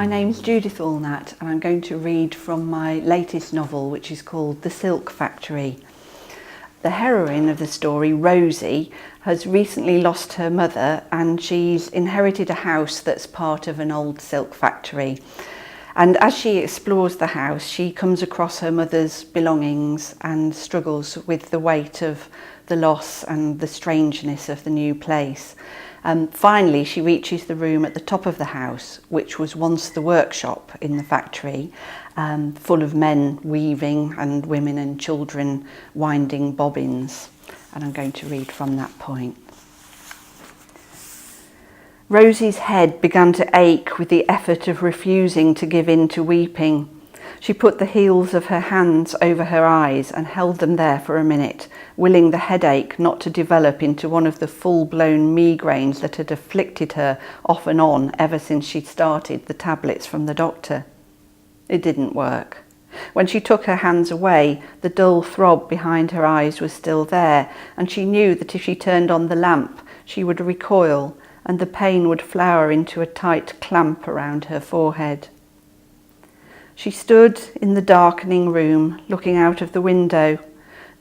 My name's Judith Allnatt and I'm going to read from my latest novel, which is called The Silk Factory. The heroine of the story, Rosie, has recently lost her mother and she's inherited a house that's part of an old silk factory. And as she explores the house, she comes across her mother's belongings and struggles with the weight of the loss and the strangeness of the new place. Finally, she reaches the room at the top of the house, which was once the workshop in the factory, full of men weaving and women and children winding bobbins. And I'm going to read from that point. Rosie's head began to ache with the effort of refusing to give in to weeping. She put the heels of her hands over her eyes and held them there for a minute, willing the headache not to develop into one of the full-blown migraines that had afflicted her off and on ever since she'd started the tablets from the doctor. It didn't work. When she took her hands away, the dull throb behind her eyes was still there, and she knew that if she turned on the lamp, she would recoil, and the pain would flower into a tight clamp around her forehead. She stood in the darkening room, looking out of the window.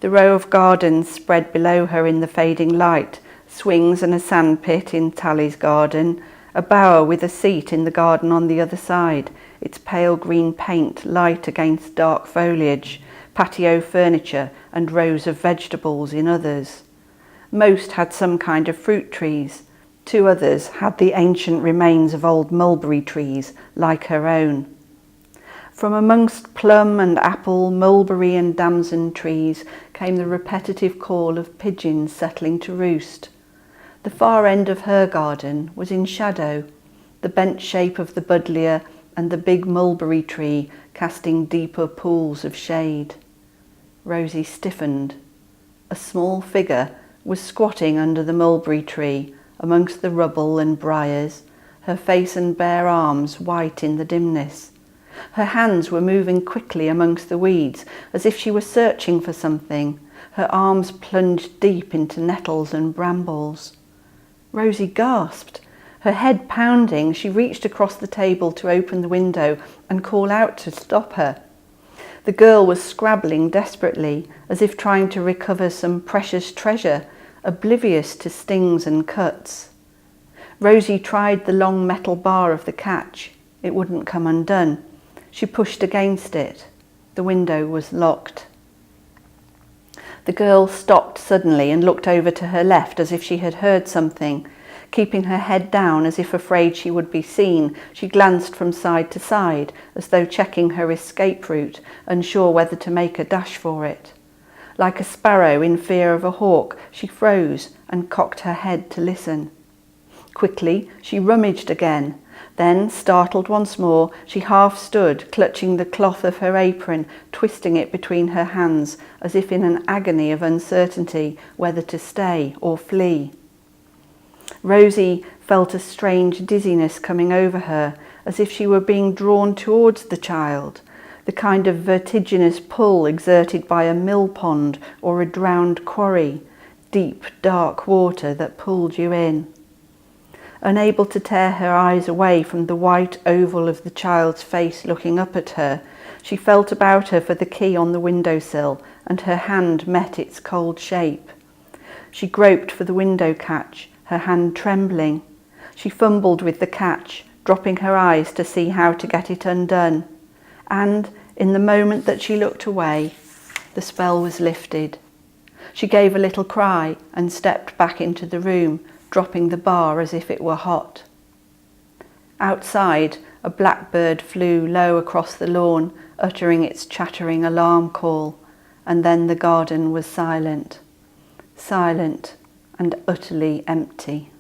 The row of gardens spread below her in the fading light, swings and a sandpit in Tally's garden, a bower with a seat in the garden on the other side, its pale green paint light against dark foliage, patio furniture and rows of vegetables in others. Most had some kind of fruit trees. 2 others had the ancient remains of old mulberry trees, like her own. From amongst plum and apple, mulberry and damson trees came the repetitive call of pigeons settling to roost. The far end of her garden was in shadow, the bent shape of the buddleia and the big mulberry tree casting deeper pools of shade. Rosie stiffened. A small figure was squatting under the mulberry tree amongst the rubble and briars, her face and bare arms white in the dimness. Her hands were moving quickly amongst the weeds, as if she were searching for something, her arms plunged deep into nettles and brambles. Rosie gasped. Her head pounding, she reached across the table to open the window and call out to stop her. The girl was scrabbling desperately, as if trying to recover some precious treasure, oblivious to stings and cuts. Rosie tried the long metal bar of the catch. It wouldn't come undone. She pushed against it. The window was locked. The girl stopped suddenly and looked over to her left as if she had heard something. Keeping her head down as if afraid she would be seen, she glanced from side to side as though checking her escape route, unsure whether to make a dash for it. Like a sparrow in fear of a hawk, she froze and cocked her head to listen. Quickly, she rummaged again. Then, startled once more, she half stood, clutching the cloth of her apron, twisting it between her hands, as if in an agony of uncertainty whether to stay or flee. Rosie felt a strange dizziness coming over her, as if she were being drawn towards the child, the kind of vertiginous pull exerted by a mill pond or a drowned quarry, deep, dark water that pulled you in. Unable to tear her eyes away from the white oval of the child's face looking up at her, she felt about her for the key on the windowsill, and her hand met its cold shape. She groped for the window catch, her hand trembling. She fumbled with the catch, dropping her eyes to see how to get it undone. And, in the moment that she looked away, the spell was lifted. She gave a little cry and stepped back into the room, dropping the bar as if it were hot. Outside, a blackbird flew low across the lawn, uttering its chattering alarm call, and then the garden was silent. Silent and utterly empty.